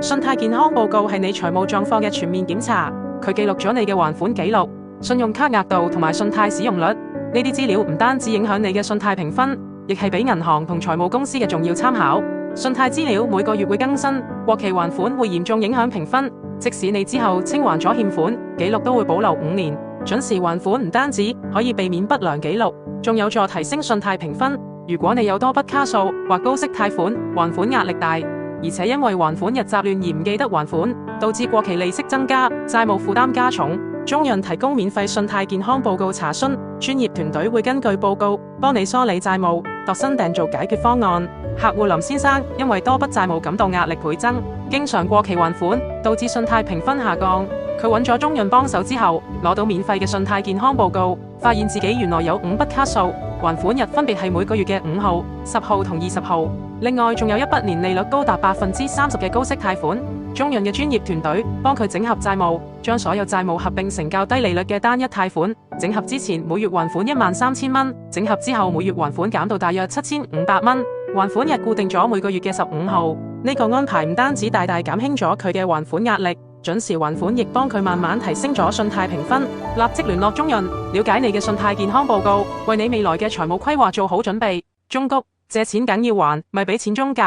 信貸健康報告係你財務狀況嘅全面檢查，佢記錄咗你嘅還款記錄、信用卡額度同埋信貸使用率。呢啲資料唔單止影響你嘅信貸評分，亦係俾銀行同財務公司嘅重要參考。信貸資料每個月會更新，過期還款會嚴重影響評分。即使你之後清還咗欠款，記錄都會保留5年。準時還款唔單止可以避免不良記錄，仲有助提升信貸評分。如果你有多筆卡數或高息貸款，還款壓力大，而且因為還款日雜亂而唔記得還款，導致過期利息增加，債務負擔加重，中潤提供免費信貸健康報告查詢，專業團隊會根據報告幫你梳理債務，度身訂造解決方案。客戶林先生因為多筆債務感到壓力倍增，經常過期還款，導致信貸評分下降。佢揾咗中潤幫手之後，攞到免費嘅信貸健康報告，發現自己原來有5筆卡數，還款日分別係每個月嘅5號、10號同20號。另外仲有一筆年利率高達30%嘅高息貸款。中潤嘅專業團隊幫佢整合債務，將所有債務合併成較低利率嘅單一貸款。整合之前每月還款13000蚊，整合之後每月還款減到大約7500蚊，還款日固定咗每個月嘅15號。呢個安排唔單止大大減輕咗佢嘅還款壓力，準時還款亦幫佢慢慢提升咗信貸評分。立即聯絡中潤，了解你嘅信貸健康報告，為你未來嘅財務規劃做好準備。忠告：借錢梗要還，咪俾錢中介。